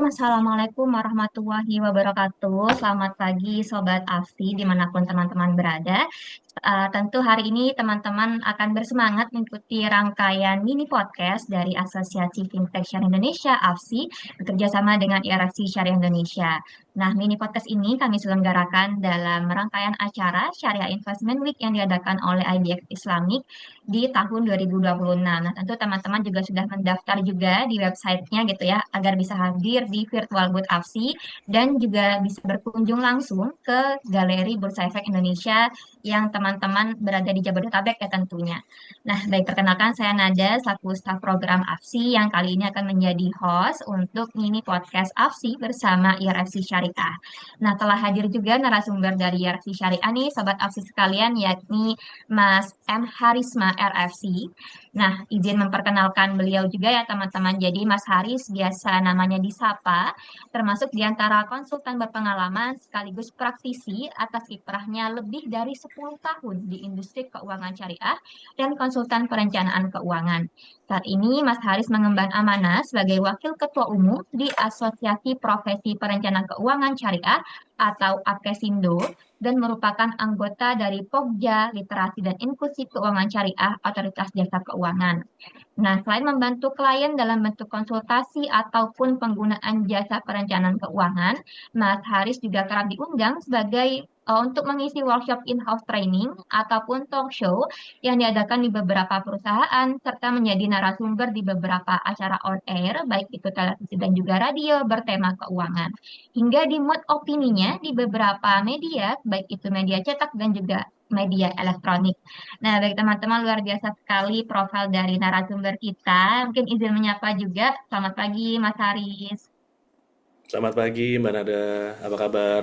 Assalamualaikum warahmatullahi wabarakatuh. Selamat pagi Sobat Afi dimanapun teman-teman berada. Tentu hari ini teman-teman akan bersemangat mengikuti rangkaian mini podcast dari Asosiasi Fintech Syariah Indonesia (AFSI) bekerja sama dengan IRFC Syariah Indonesia. Nah, mini podcast ini kami selenggarakan dalam rangkaian acara Syariah Investment Week yang diadakan oleh IDX Islamic di tahun 2026. Nah, tentu teman-teman juga sudah mendaftar juga di websitenya gitu ya, agar bisa hadir di Virtual Booth AFSI dan juga bisa berkunjung langsung ke Galeri Bursa Efek Indonesia yang teman-teman berada di Jabodetabek ya tentunya. Nah, baik perkenalkan saya Nada selaku staf program AFSI yang kali ini akan menjadi host untuk mini podcast AFSI bersama IRFC Syariah. Nah, telah hadir juga narasumber dari IRFC Syariah nih, sobat AFSI sekalian, yakni Mas M. Harisma RFC. Nah, izin memperkenalkan beliau juga ya teman-teman. Jadi Mas Haris biasa namanya disapa, termasuk di antara konsultan berpengalaman sekaligus praktisi atas kiprahnya lebih dari 10 tahun di industri keuangan syariah dan konsultan perencanaan keuangan. Saat ini Mas Haris mengemban amanah sebagai Wakil Ketua Umum di Asosiasi Profesi Perencana Keuangan Syariah atau APKESINDO dan merupakan anggota dari Pokja Literasi dan Inklusi Keuangan Syariah Otoritas Jasa Keuangan. Nah, selain membantu klien dalam bentuk konsultasi ataupun penggunaan jasa perencanaan keuangan, Mas Haris juga kerap diundang sebagai untuk mengisi workshop in-house training ataupun talk show yang diadakan di beberapa perusahaan serta menjadi narasumber di beberapa acara on air baik itu televisi dan juga radio bertema keuangan hingga dimuat opininya di beberapa media baik itu media cetak dan juga media elektronik. Nah, baik teman-teman, luar biasa sekali profil dari narasumber kita. Mungkin izin menyapa juga. Selamat pagi, Mas Haris. Selamat pagi Mbak Nada, apa kabar?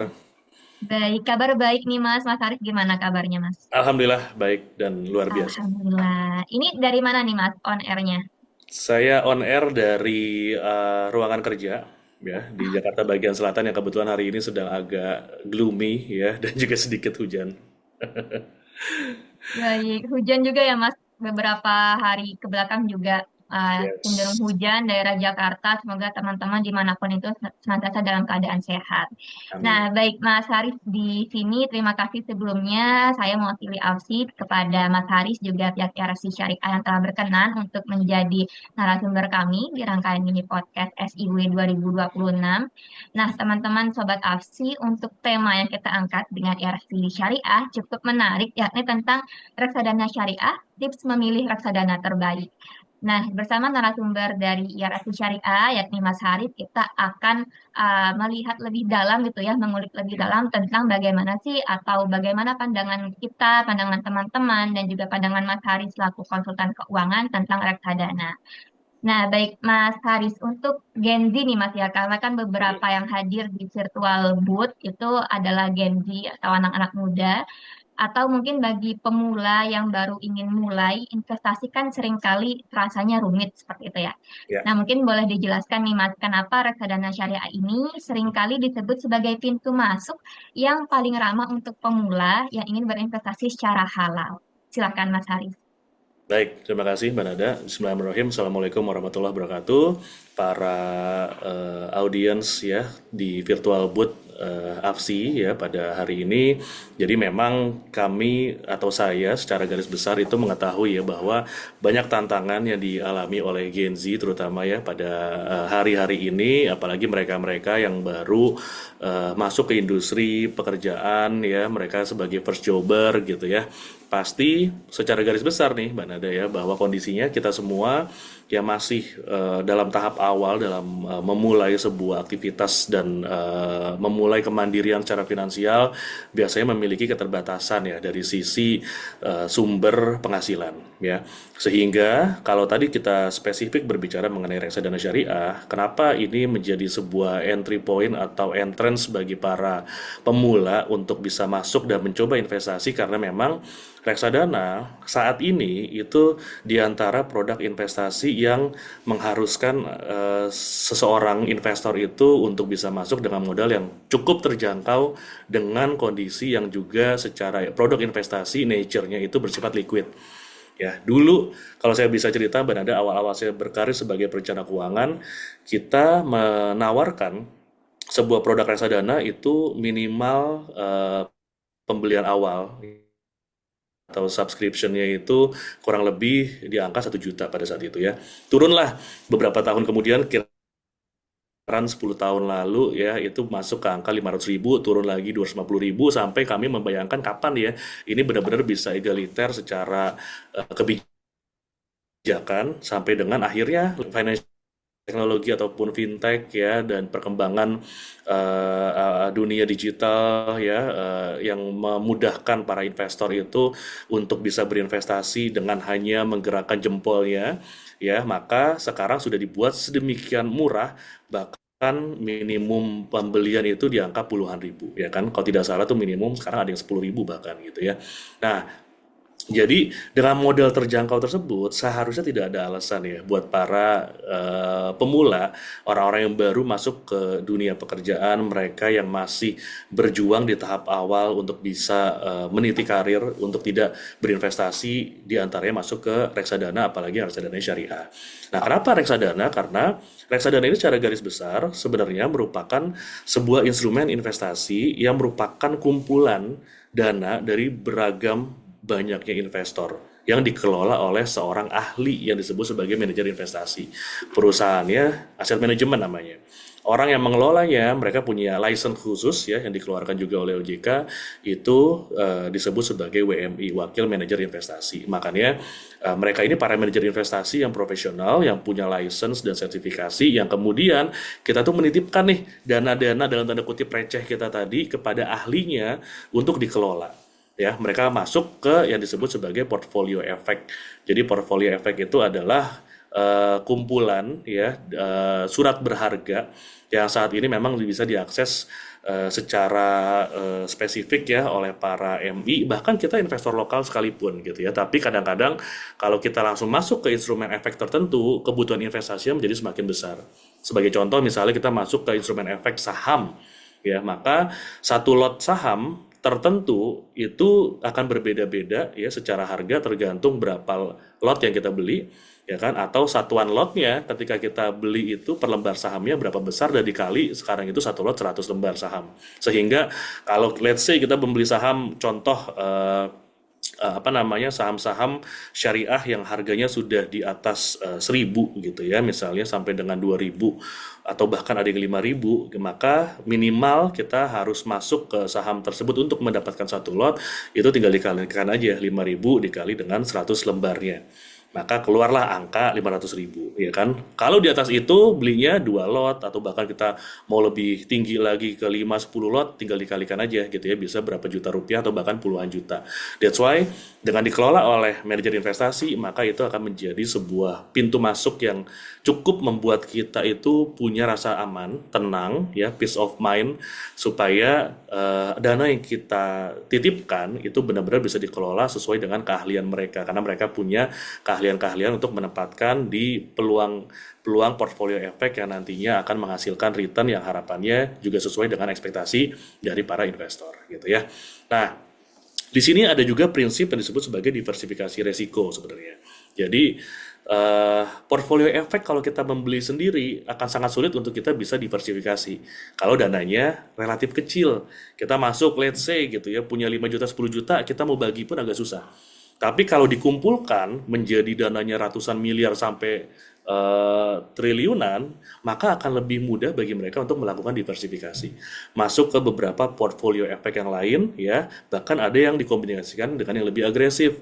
Baik, kabar baik nih, Mas. Mas Haris gimana kabarnya, Mas? Alhamdulillah baik dan luar biasa. Alhamdulillah. Ini dari mana nih, Mas, on air-nya? Saya on air dari ruangan kerja ya di Jakarta bagian selatan yang kebetulan hari ini sedang agak gloomy ya dan juga sedikit hujan. Baik, hujan juga ya, Mas. Beberapa hari ke belakang juga cenderung Yes. hujan daerah Jakarta. Semoga teman-teman dimanapun itu senantiasa dalam keadaan sehat. Nah, Amin. baik Mas Haris di sini. Terima kasih sebelumnya. Saya mewakili AFSI kepada Mas Haris juga pihak RSC Syariah yang telah berkenan untuk menjadi narasumber kami di rangkaian mini podcast SIW 2026. Nah, teman-teman Sobat AFSI, untuk tema yang kita angkat dengan RSC Syariah cukup menarik, yakni tentang reksadana syariah, tips memilih reksadana terbaik. Nah, bersama narasumber dari IRSC Syariah, yakni Mas Haris, kita akan melihat lebih dalam gitu ya, mengulik lebih dalam tentang bagaimana sih atau bagaimana pandangan kita, pandangan teman-teman, dan juga pandangan Mas Haris selaku konsultan keuangan tentang reksadana. Nah, baik Mas Haris, untuk Gen Z nih Mas ya, karena kan beberapa yang hadir di virtual booth itu adalah Gen Z atau anak-anak muda, atau mungkin bagi pemula yang baru ingin mulai, investasi kan seringkali rasanya rumit seperti itu ya. Ya. Nah, mungkin boleh dijelaskan nih Mas, kenapa reksadana syariah ini seringkali disebut sebagai pintu masuk yang paling ramah untuk pemula yang ingin berinvestasi secara halal. Silakan Mas Haris. Baik, terima kasih Mbak Nada. Bismillahirrahmanirrahim. Assalamualaikum warahmatullahi wabarakatuh. Para audiens ya di virtual booth AFSI ya pada hari ini. Jadi memang kami atau saya secara garis besar itu mengetahui ya bahwa banyak tantangan yang dialami oleh Gen Z terutama ya pada hari-hari ini, apalagi mereka-mereka yang baru masuk ke industri pekerjaan ya, mereka sebagai first jobber gitu ya. Pasti secara garis besar nih Mbak Nada ya bahwa kondisinya kita semua yang masih dalam tahap awal dalam memulai sebuah aktivitas dan memulai kemandirian secara finansial biasanya memiliki keterbatasan ya dari sisi sumber penghasilan ya. Sehingga kalau tadi kita spesifik berbicara mengenai reksadana syariah, kenapa ini menjadi sebuah entry point atau entrance bagi para pemula untuk bisa masuk dan mencoba investasi karena memang reksadana saat ini itu diantara produk investasi yang mengharuskan seseorang investor itu untuk bisa masuk dengan modal yang cukup terjangkau dengan kondisi yang juga secara produk investasi nature-nya itu bersifat liquid Ya, dulu kalau saya bisa cerita, Mbak Nada, awal-awal saya berkarir sebagai perencana keuangan, kita menawarkan sebuah produk reksadana itu minimal pembelian awal atau subscription-nya itu kurang lebih di angka 1 juta pada saat itu ya. Turunlah beberapa tahun kemudian, kisaran 10 tahun lalu ya, itu masuk ke angka 500 ribu, turun lagi 250 ribu, sampai kami membayangkan kapan ya ini benar-benar bisa egaliter secara kebijakan, sampai dengan akhirnya financial teknologi ataupun fintech ya, dan perkembangan dunia digital ya, yang memudahkan para investor itu untuk bisa berinvestasi dengan hanya menggerakkan jempolnya ya, maka sekarang sudah dibuat sedemikian murah, bahkan minimum pembelian itu di angka puluhan ribu ya kan, kalau tidak salah tuh minimum sekarang ada yang 10 ribu bahkan gitu ya. Nah, jadi dengan modal terjangkau tersebut seharusnya tidak ada alasan ya buat para pemula, orang-orang yang baru masuk ke dunia pekerjaan, mereka yang masih berjuang di tahap awal untuk bisa meniti karir, untuk tidak berinvestasi, di antaranya masuk ke reksadana, apalagi reksadana syariah. Nah, kenapa reksadana? Karena reksadana ini secara garis besar sebenarnya merupakan sebuah instrumen investasi yang merupakan kumpulan dana dari beragam banyaknya investor yang dikelola oleh seorang ahli yang disebut sebagai manajer investasi. Perusahaannya aset manajemen namanya. Orang yang mengelolanya, mereka punya license khusus ya, yang dikeluarkan juga oleh OJK, itu disebut sebagai WMI, Wakil Manajer Investasi. Makanya mereka ini para manajer investasi yang profesional, yang punya license dan sertifikasi, yang kemudian kita tuh menitipkan nih dana-dana dalam tanda kutip receh kita tadi kepada ahlinya untuk dikelola. Ya, mereka masuk ke yang disebut sebagai portfolio efek. Jadi portfolio efek itu adalah kumpulan ya, surat berharga yang saat ini memang bisa diakses secara spesifik ya oleh para MI, bahkan kita investor lokal sekalipun gitu ya. Tapi kadang-kadang kalau kita langsung masuk ke instrumen efek tertentu, kebutuhan investasinya menjadi semakin besar. Sebagai contoh, misalnya kita masuk ke instrumen efek saham ya, maka satu lot saham tertentu itu akan berbeda-beda ya secara harga, tergantung berapa lot yang kita beli ya kan, atau satuan lotnya ketika kita beli itu per lembar sahamnya berapa besar, dan dikali sekarang itu satu lot 100 lembar saham, sehingga kalau let's say kita membeli saham, contoh apa namanya, saham-saham syariah yang harganya sudah di atas 1.000 gitu ya, misalnya sampai dengan 2.000 atau bahkan ada yang 5.000, maka minimal kita harus masuk ke saham tersebut untuk mendapatkan satu lot, itu tinggal dikalikan aja 5.000 dikali dengan 100 lembarnya, maka keluarlah angka 500.000 ya kan. Kalau di atas itu belinya 2 lot, atau bahkan kita mau lebih tinggi lagi ke 5-10 lot, tinggal dikalikan aja gitu ya, bisa berapa juta rupiah atau bahkan puluhan juta. That's why dengan dikelola oleh manajer investasi, maka itu akan menjadi sebuah pintu masuk yang cukup membuat kita itu punya rasa aman, tenang ya, peace of mind, supaya dana yang kita titipkan itu benar-benar bisa dikelola sesuai dengan keahlian mereka, karena mereka punya keahlian-keahlian untuk menempatkan di peluang portfolio efek yang nantinya akan menghasilkan return yang harapannya juga sesuai dengan ekspektasi dari para investor gitu ya. Nah, di sini ada juga prinsip yang disebut sebagai diversifikasi resiko sebenarnya. Jadi portfolio efek kalau kita membeli sendiri akan sangat sulit untuk kita bisa diversifikasi. Kalau dananya relatif kecil, kita masuk let's say gitu ya, punya 5 juta 10 juta, kita mau bagi pun agak susah. Tapi kalau dikumpulkan menjadi dananya ratusan miliar sampai triliunan, maka akan lebih mudah bagi mereka untuk melakukan diversifikasi. Masuk ke beberapa portfolio efek yang lain, ya, bahkan ada yang dikombinasikan dengan yang lebih agresif.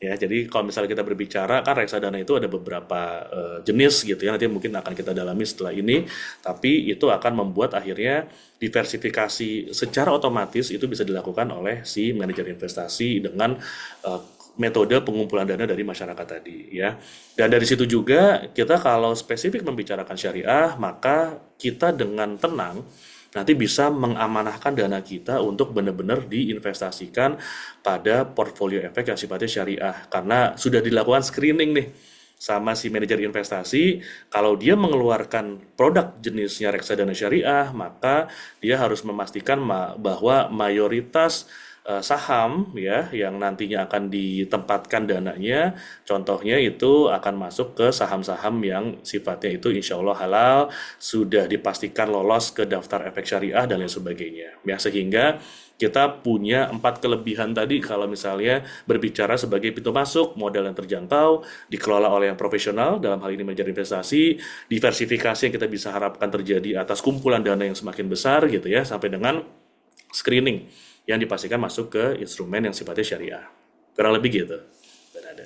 Ya, jadi kalau misalnya kita berbicara, kan reksadana itu ada beberapa jenis gitu ya, nanti mungkin akan kita dalami setelah ini, tapi itu akan membuat akhirnya diversifikasi secara otomatis itu bisa dilakukan oleh si manajer investasi dengan metode pengumpulan dana dari masyarakat tadi ya. Dan dari situ juga kita kalau spesifik membicarakan syariah, maka kita dengan tenang nanti bisa mengamanahkan dana kita untuk benar-benar diinvestasikan pada portfolio efek yang sifatnya syariah, karena sudah dilakukan screening nih sama si manajer investasi. Kalau dia mengeluarkan produk jenisnya reksadana syariah, maka dia harus memastikan bahwa mayoritas saham ya yang nantinya akan ditempatkan dananya, contohnya itu akan masuk ke saham-saham yang sifatnya itu insya Allah halal, sudah dipastikan lolos ke daftar efek syariah dan lain sebagainya. Ya, sehingga kita punya 4 kelebihan tadi kalau misalnya berbicara sebagai pintu masuk, modal yang terjangkau, dikelola oleh yang profesional, dalam hal ini manajer investasi, diversifikasi yang kita bisa harapkan terjadi atas kumpulan dana yang semakin besar gitu ya, sampai dengan screening yang dipastikan masuk ke instrumen yang sifatnya syariah. Kurang lebih gitu. Berada.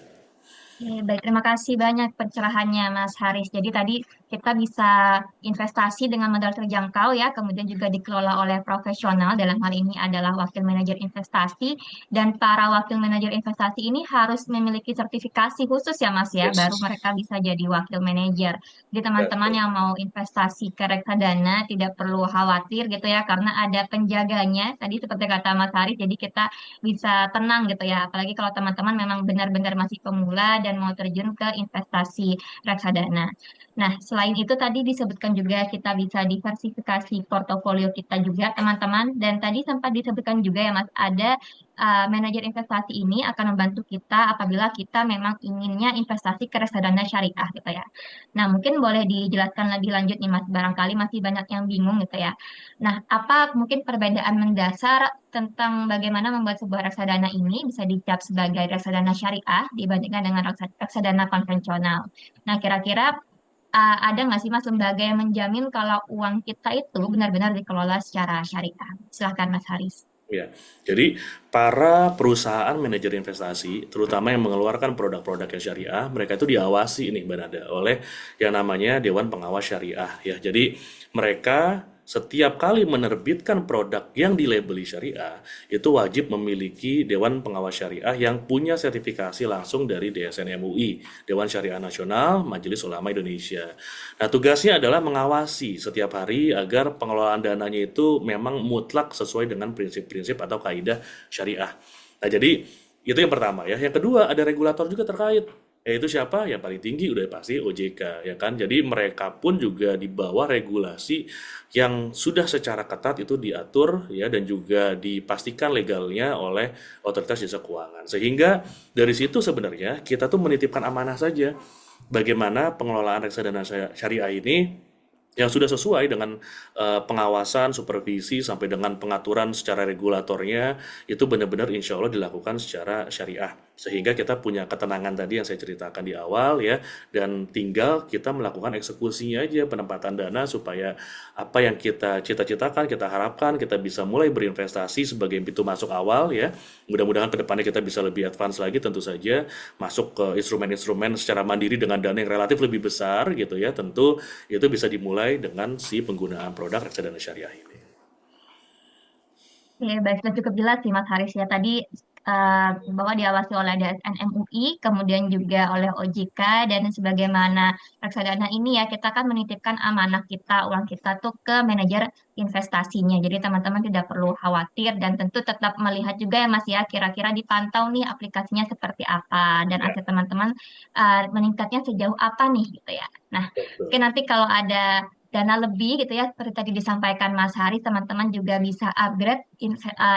Oke, baik, terima kasih banyak pencerahannya Mas Haris. Jadi tadi kita bisa investasi dengan modal terjangkau ya, kemudian juga dikelola oleh profesional, dalam hal ini adalah wakil manajer investasi, dan para wakil manajer investasi ini harus memiliki sertifikasi khusus ya Mas ya, baru Yes. mereka bisa jadi wakil manajer. Jadi teman-teman Betul. yang mau investasi ke reksadana tidak perlu khawatir gitu ya, karena ada penjaganya, tadi seperti kata Mas Haris, jadi kita bisa tenang gitu ya. Apalagi kalau teman-teman memang benar-benar masih pemula dan mau terjun ke investasi reksadana. Nah, selain itu tadi disebutkan juga kita bisa diversifikasi portofolio kita juga, teman-teman. Dan tadi sempat disebutkan juga ya, Mas, ada manajer investasi ini akan membantu kita apabila kita memang inginnya investasi ke reksadana syariah gitu ya. Nah, mungkin boleh dijelaskan lebih lanjut nih, Mas. Barangkali masih banyak yang bingung gitu ya. Nah, apa mungkin perbedaan mendasar tentang bagaimana membuat sebuah reksadana ini bisa dicap sebagai reksadana syariah dibandingkan dengan reksadana konvensional? Nah, kira-kira ada nggak sih Mas lembaga yang menjamin kalau uang kita itu benar-benar dikelola secara syariah? Silahkan Mas Haris. Ya, jadi para perusahaan manajer investasi, terutama yang mengeluarkan produk-produk yang syariah, mereka itu diawasi ini, Mbak Nada, oleh yang namanya Dewan Pengawas Syariah. Ya, jadi mereka setiap kali menerbitkan produk yang dilabeli syariah, itu wajib memiliki Dewan Pengawas Syariah yang punya sertifikasi langsung dari DSN MUI, Dewan Syariah Nasional, Majelis Ulama Indonesia. Nah, tugasnya adalah mengawasi setiap hari agar pengelolaan dananya itu memang mutlak sesuai dengan prinsip-prinsip atau kaidah syariah. Nah, jadi itu yang pertama ya. Yang kedua, ada regulator juga terkait. Yaitu siapa? Yang paling tinggi udah pasti OJK ya kan. Jadi mereka pun juga di bawah regulasi yang sudah secara ketat itu diatur ya dan juga dipastikan legalnya oleh otoritas jasa keuangan. Sehingga dari situ sebenarnya kita tuh menitipkan amanah saja bagaimana pengelolaan reksadana syariah ini yang sudah sesuai dengan pengawasan, supervisi, sampai dengan pengaturan secara regulatornya itu benar-benar insya Allah dilakukan secara syariah. Sehingga kita punya ketenangan tadi yang saya ceritakan di awal ya, dan tinggal kita melakukan eksekusinya aja penempatan dana supaya apa yang kita cita-citakan, kita harapkan, kita bisa mulai berinvestasi sebagai pintu masuk awal ya. Mudah-mudahan kedepannya kita bisa lebih advance lagi tentu saja masuk ke instrumen-instrumen secara mandiri dengan dana yang relatif lebih besar gitu ya. Tentu itu bisa dimulai dengan si penggunaan produk reksadana syariah ini. Oke, baik, sudah cukup jelas sih Mas Haris ya. Tadi eh, bahwa diawasi oleh DSN MUI, kemudian juga oleh OJK, dan sebagaimana reksadana ini ya, kita kan menitipkan amanah kita, uang kita tuh ke manajer investasinya. Jadi teman-teman tidak perlu khawatir dan tentu tetap melihat juga ya Mas ya, kira-kira dipantau nih aplikasinya seperti apa dan Ya, aset teman-teman meningkatnya sejauh apa nih gitu ya. Nah, mungkin betul. nanti kalau ada dana lebih gitu ya seperti tadi disampaikan Mas Haris, teman-teman juga bisa upgrade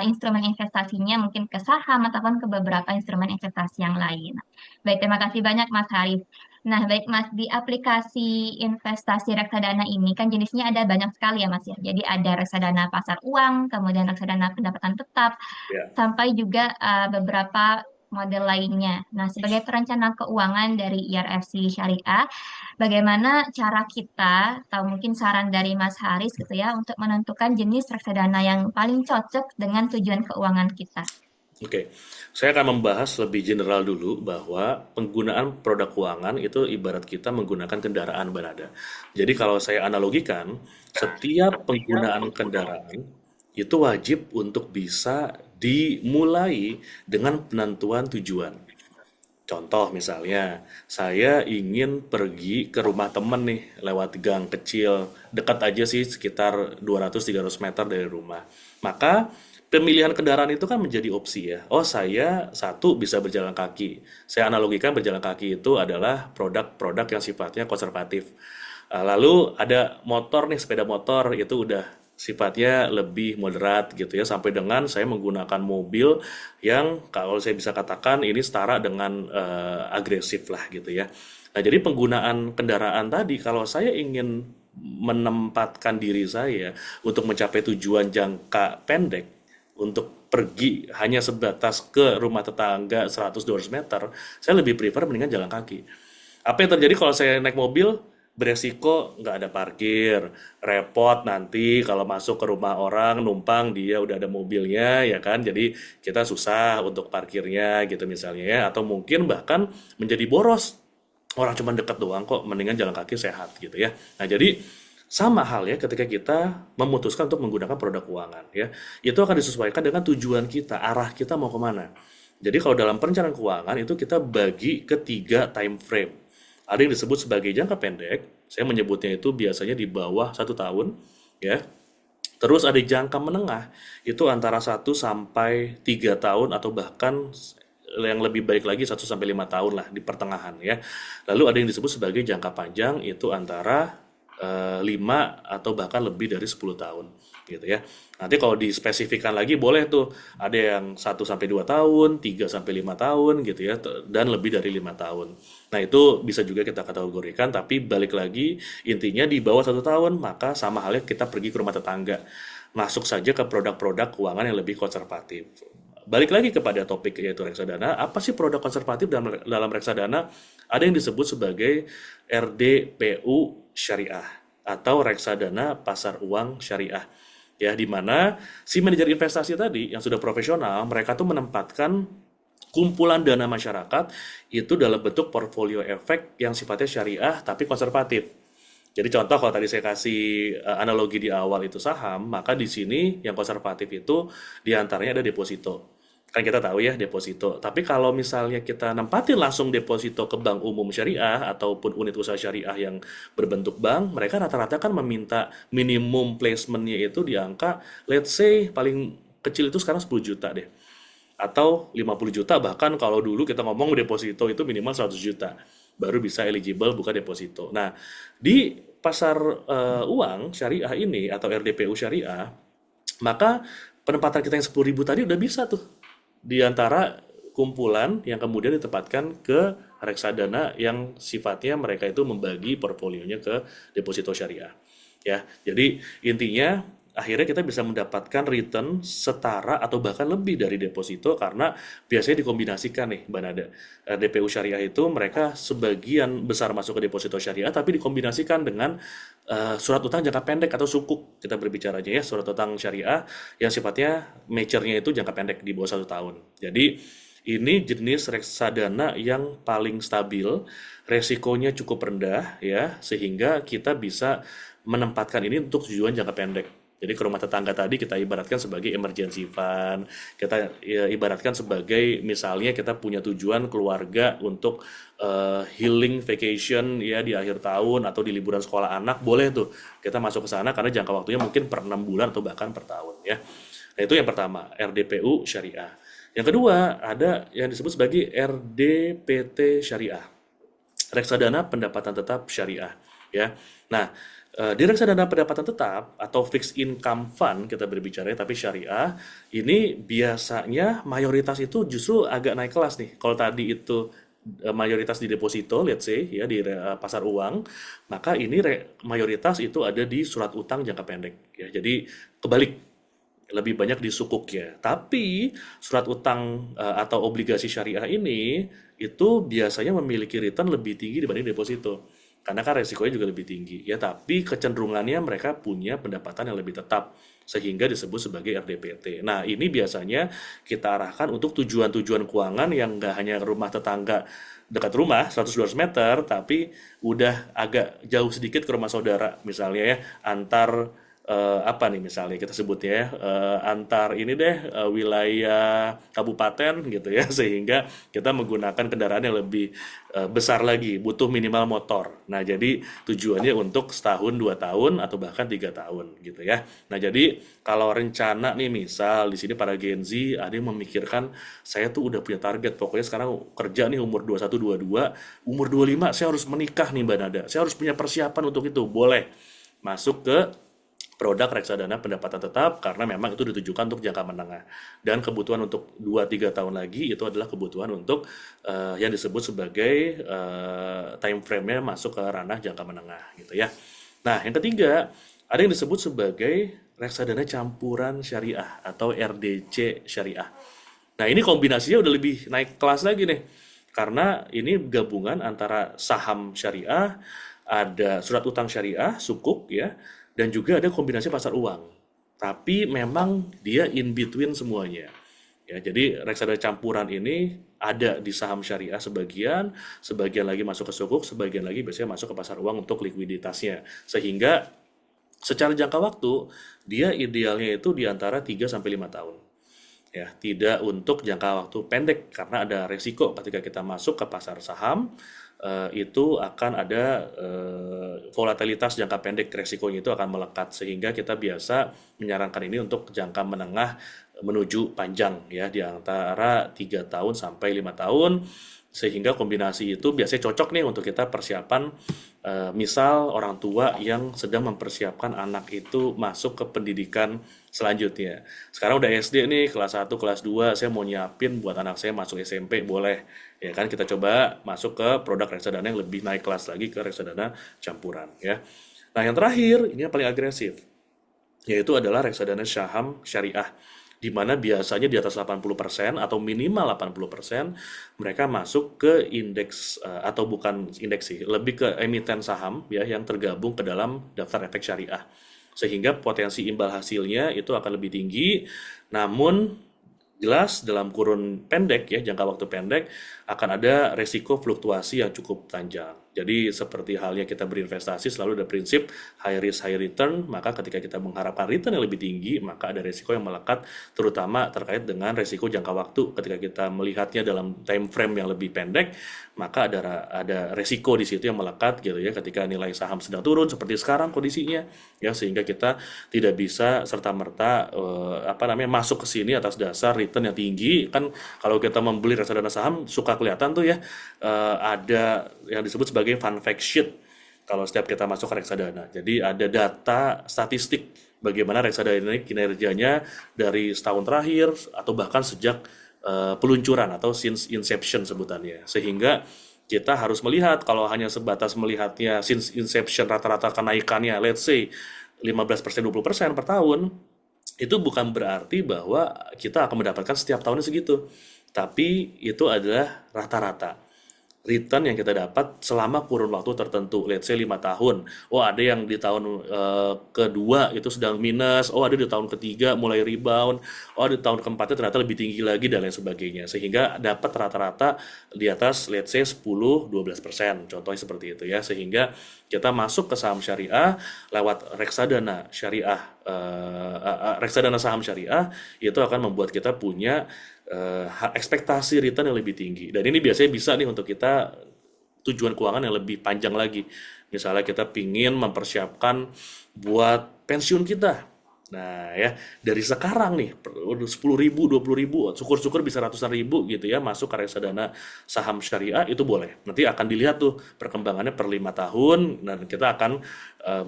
instrumen investasinya mungkin ke saham ataupun ke beberapa instrumen investasi yang lain. Baik, terima kasih banyak Mas Haris. Nah, baik Mas, di aplikasi investasi reksadana ini kan jenisnya ada banyak sekali ya Mas ya. Jadi ada reksadana pasar uang, kemudian reksadana pendapatan tetap, Ya. sampai juga beberapa model lainnya. Nah, sebagai perencana keuangan dari IRFC Syariah, bagaimana cara kita, atau mungkin saran dari Mas Haris gitu ya, untuk menentukan jenis reksadana yang paling cocok dengan tujuan keuangan kita? Oke, saya akan membahas lebih general dulu bahwa penggunaan produk keuangan itu ibarat kita menggunakan kendaraan berada. Jadi kalau saya analogikan, setiap penggunaan kendaraan itu wajib untuk bisa dimulai dengan penentuan tujuan. Contoh misalnya, saya ingin pergi ke rumah temen nih lewat gang kecil, dekat aja sih sekitar 200-300 meter dari rumah. Maka pemilihan kendaraan itu kan menjadi opsi ya. Oh saya satu bisa berjalan kaki. Saya analogikan berjalan kaki itu adalah produk-produk yang sifatnya konservatif. Lalu ada motor nih, sepeda motor itu udah sifatnya lebih moderat gitu ya, sampai dengan saya menggunakan mobil yang kalau saya bisa katakan ini setara dengan agresif lah gitu ya. Nah, jadi penggunaan kendaraan tadi kalau saya ingin menempatkan diri saya untuk mencapai tujuan jangka pendek, untuk pergi hanya sebatas ke rumah tetangga 100-200 meter, saya lebih prefer mendingan jalan kaki. Apa yang terjadi kalau saya naik mobil? Beresiko nggak ada parkir, repot nanti kalau masuk ke rumah orang numpang dia udah ada mobilnya ya kan, jadi kita susah untuk parkirnya gitu misalnya ya, atau mungkin bahkan menjadi boros. Orang cuma dekat doang kok, mendingan jalan kaki sehat gitu ya. Nah, jadi sama hal ya ketika kita memutuskan untuk menggunakan produk keuangan ya. Itu akan disesuaikan dengan tujuan kita, arah kita mau kemana. Jadi kalau dalam perencanaan keuangan itu kita bagi ke tiga time frame. Ada yang disebut sebagai jangka pendek, saya menyebutnya itu biasanya di bawah 1 tahun ya. Terus ada jangka menengah, itu antara 1 sampai 3 tahun atau bahkan yang lebih baik lagi 1 sampai 5 tahun lah di pertengahan ya. Lalu ada yang disebut sebagai jangka panjang, itu antara 5 atau bahkan lebih dari 10 tahun gitu ya. Nanti kalau dispesifikkan lagi boleh tuh ada yang 1 sampai 2 tahun, 3 sampai 5 tahun gitu ya, dan lebih dari 5 tahun. Nah, itu bisa juga kita kategorikan, tapi balik lagi intinya di bawah 1 tahun maka sama halnya kita pergi ke rumah tetangga. Masuk saja ke produk-produk keuangan yang lebih konservatif. Balik lagi kepada topik yaitu reksadana, apa sih produk konservatif dalam reksadana? Ada yang disebut sebagai RDPU syariah atau reksadana pasar uang syariah. Ya, di mana si manajer investasi tadi yang sudah profesional, mereka tuh menempatkan kumpulan dana masyarakat itu dalam bentuk portfolio efek yang sifatnya syariah tapi konservatif. Jadi contoh kalau tadi saya kasih analogi di awal itu saham, maka di sini yang konservatif itu diantaranya ada deposito. Kan kita tahu ya deposito. Tapi kalau misalnya kita nempatin langsung deposito ke bank umum syariah ataupun unit usaha syariah yang berbentuk bank, mereka rata-rata kan meminta minimum placementnya itu di angka, let's say paling kecil itu sekarang 10 juta deh, atau 50 juta, bahkan kalau dulu kita ngomong deposito itu minimal 100 juta baru bisa eligible buka deposito. Nah, di pasar uang syariah ini atau RDPU syariah, maka penempatan kita yang 10.000 tadi udah bisa tuh di antara kumpulan yang kemudian ditempatkan ke reksadana yang sifatnya mereka itu membagi portfolionya ke deposito syariah. Ya, jadi intinya akhirnya kita bisa mendapatkan return setara atau bahkan lebih dari deposito karena biasanya dikombinasikan nih Mbak Nada. DPU syariah itu mereka sebagian besar masuk ke deposito syariah tapi dikombinasikan dengan surat utang jangka pendek atau sukuk, kita berbicaranya ya, surat utang syariah yang sifatnya maturnya itu jangka pendek di bawah 1 tahun. Jadi ini jenis reksadana yang paling stabil, resikonya cukup rendah ya, sehingga kita bisa menempatkan ini untuk tujuan jangka pendek. Jadi ke rumah tetangga tadi kita ibaratkan sebagai emergency fund, kita ya, ibaratkan sebagai misalnya kita punya tujuan keluarga untuk healing vacation ya di akhir tahun atau di liburan sekolah anak, boleh tuh kita masuk ke sana karena jangka waktunya mungkin per 6 bulan atau bahkan per tahun ya. Nah, itu yang pertama, RDPU syariah. Yang kedua, ada yang disebut sebagai RDPT syariah, reksadana pendapatan tetap syariah ya. Nah, di reksadana pendapatan tetap atau fixed income fund kita berbicara tapi syariah ini biasanya mayoritas itu justru agak naik kelas nih. Kalau tadi itu mayoritas di deposito, let's say ya di pasar uang, maka ini mayoritas itu ada di surat utang jangka pendek ya. Jadi kebalik, lebih banyak di sukuk ya. Tapi surat utang atau obligasi syariah ini itu biasanya memiliki return lebih tinggi dibanding deposito. Karena kan resikonya juga lebih tinggi ya, tapi kecenderungannya mereka punya pendapatan yang lebih tetap sehingga disebut sebagai RDPT. Nah, ini biasanya kita arahkan untuk tujuan-tujuan keuangan yang nggak hanya rumah tetangga dekat rumah 100-200 meter, tapi udah agak jauh sedikit ke rumah saudara misalnya ya, antar apa nih misalnya kita sebutnya ya, antar ini deh wilayah kabupaten gitu ya sehingga kita menggunakan kendaraan yang lebih besar lagi, butuh minimal motor. Nah, jadi tujuannya untuk setahun 2 tahun atau bahkan 3 tahun gitu ya. Nah, jadi kalau rencana nih misal di sini para Gen Z ada yang memikirkan saya tuh udah punya target, pokoknya sekarang kerja nih umur 21 22, umur 25 saya harus menikah nih Mbak Nada, saya harus punya persiapan untuk itu, boleh masuk ke produk reksadana pendapatan tetap karena memang itu ditujukan untuk jangka menengah. Dan kebutuhan untuk 2-3 tahun lagi itu adalah kebutuhan untuk yang disebut sebagai time frame-nya masuk ke ranah jangka menengah gitu ya. Nah, yang ketiga, ada yang disebut sebagai reksadana campuran syariah atau RDC syariah. Nah, ini kombinasinya udah lebih naik kelas lagi nih. Karena ini gabungan antara saham syariah, ada surat utang syariah, sukuk ya, dan juga ada kombinasi pasar uang. Tapi memang dia in between semuanya. Ya, jadi reksadana campuran ini ada di saham syariah sebagian, sebagian lagi masuk ke sukuk, sebagian lagi biasanya masuk ke pasar uang untuk likuiditasnya. Sehingga secara jangka waktu dia idealnya itu di antara 3 sampai 5 tahun. Ya, tidak untuk jangka waktu pendek karena ada resiko ketika kita masuk ke pasar saham itu akan ada volatilitas jangka pendek, resikonya itu akan melekat sehingga kita biasa menyarankan ini untuk jangka menengah menuju panjang ya di antara 3 tahun sampai 5 tahun sehingga kombinasi itu biasanya cocok nih untuk kita persiapan misal orang tua yang sedang mempersiapkan anak itu masuk ke pendidikan selanjutnya. Sekarang udah SD nih, kelas 1, kelas 2, saya mau nyiapin buat anak saya masuk SMP, boleh. Ya kan, kita coba masuk ke produk reksadana yang lebih naik kelas lagi ke reksadana campuran ya. Nah, yang terakhir, ini yang paling agresif, yaitu adalah reksadana saham syariah di mana biasanya di atas 80% atau minimal 80% mereka masuk ke indeks atau bukan indeks sih, lebih ke emiten saham ya yang tergabung ke dalam daftar efek syariah. Sehingga potensi imbal hasilnya itu akan lebih tinggi, namun jelas dalam kurun pendek ya, jangka waktu pendek akan ada resiko fluktuasi yang cukup panjang. Jadi seperti halnya kita berinvestasi selalu ada prinsip high risk high return, maka ketika kita mengharapkan return yang lebih tinggi, maka ada resiko yang melekat terutama terkait dengan resiko jangka waktu. Ketika kita melihatnya dalam time frame yang lebih pendek, maka ada resiko di situ yang melekat gitu ya ketika nilai saham sedang turun seperti sekarang kondisinya ya sehingga kita tidak bisa serta-merta masuk ke sini atas dasar return yang tinggi kan kalau kita membeli reksadana saham suka kelihatan tuh ya ada yang disebut sebagai fun fact sheet kalau setiap kita masuk ke reksadana. Jadi ada data statistik bagaimana reksadana ini kinerjanya dari setahun terakhir atau bahkan sejak peluncuran atau since inception sebutannya. Sehingga kita harus melihat kalau hanya sebatas melihatnya since inception rata-rata kenaikannya let's say 15% 20% per tahun itu bukan berarti bahwa kita akan mendapatkan setiap tahunnya segitu. Tapi itu adalah rata-rata return yang kita dapat selama kurun waktu tertentu, let's say 5 tahun. Oh ada yang di tahun kedua itu sedang minus, oh ada di tahun ketiga mulai rebound, oh di tahun keempatnya ternyata lebih tinggi lagi dan lain sebagainya. Sehingga dapat rata-rata di atas let's say 10-12%, contohnya seperti itu ya. Sehingga kita masuk ke saham syariah lewat reksadana syariah, reksadana saham syariah itu akan membuat kita punya ekspektasi return yang lebih tinggi. Dan ini biasanya bisa nih untuk kita tujuan keuangan yang lebih panjang lagi. Misalnya kita pingin mempersiapkan buat pensiun kita. Nah ya, dari sekarang nih, 10.000, 20.000, syukur-syukur bisa ratusan ribu gitu ya, masuk ke reksadana saham syariah, itu boleh. Nanti akan dilihat tuh perkembangannya per 5 tahun, dan kita akan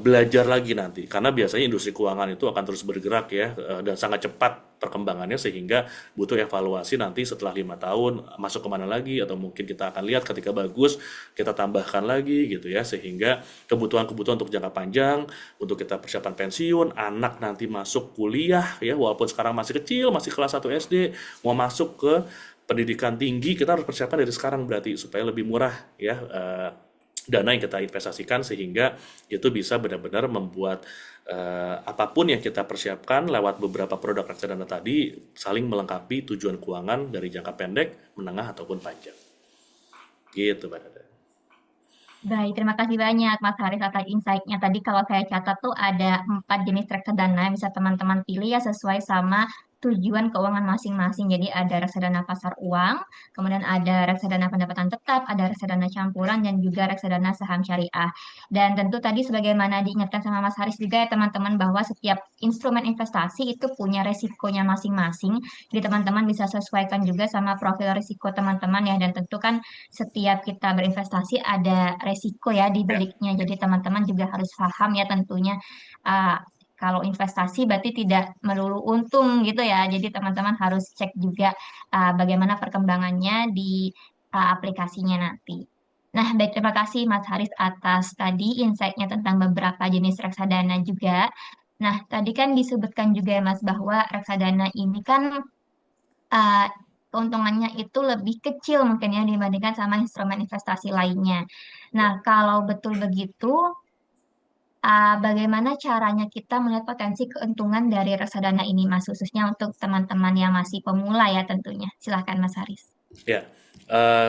belajar lagi nanti. Karena biasanya industri keuangan itu akan terus bergerak ya, dan sangat cepat perkembangannya sehingga butuh evaluasi nanti setelah 5 tahun masuk kemana lagi atau mungkin kita akan lihat ketika bagus kita tambahkan lagi gitu ya sehingga kebutuhan-kebutuhan untuk jangka panjang untuk kita persiapan pensiun anak nanti masuk kuliah ya walaupun sekarang masih kecil masih kelas 1 SD mau masuk ke pendidikan tinggi kita harus persiapkan dari sekarang berarti supaya lebih murah ya dana yang kita investasikan sehingga itu bisa benar-benar membuat apapun yang kita persiapkan lewat beberapa produk reksadana tadi saling melengkapi tujuan keuangan dari jangka pendek, menengah ataupun panjang. Gitu, Mbak Nada. Baik, terima kasih banyak Mas Haris atas insight-nya. Tadi kalau saya catat tuh ada 4 jenis reksadana yang bisa teman-teman pilih ya sesuai sama tujuan keuangan masing-masing. Jadi ada reksadana pasar uang, kemudian ada reksadana pendapatan tetap, ada reksadana campuran, dan juga reksadana saham syariah. Dan tentu tadi sebagaimana diingatkan sama Mas Haris juga ya teman-teman bahwa setiap instrumen investasi itu punya resikonya masing-masing. Jadi teman-teman bisa sesuaikan juga sama profil risiko teman-teman ya. Dan tentu kan setiap kita berinvestasi ada resiko ya di Ya, baliknya. Jadi teman-teman juga harus paham ya tentunya uh, Kalau investasi berarti tidak melulu untung gitu ya. Jadi teman-teman harus cek juga bagaimana perkembangannya di aplikasinya nanti. Nah, baik, terima kasih Mas Haris atas tadi insight-nya tentang beberapa jenis reksadana juga. Nah, tadi kan disebutkan juga ya Mas bahwa reksadana ini kan uh, keuntungannya itu lebih kecil mungkin ya dibandingkan sama instrumen investasi lainnya. Nah, Ya. kalau betul begitu, bagaimana caranya kita melihat potensi keuntungan dari reksadana ini, Mas, khususnya untuk teman-teman yang masih pemula ya tentunya. Silakan, Mas Haris. Ya,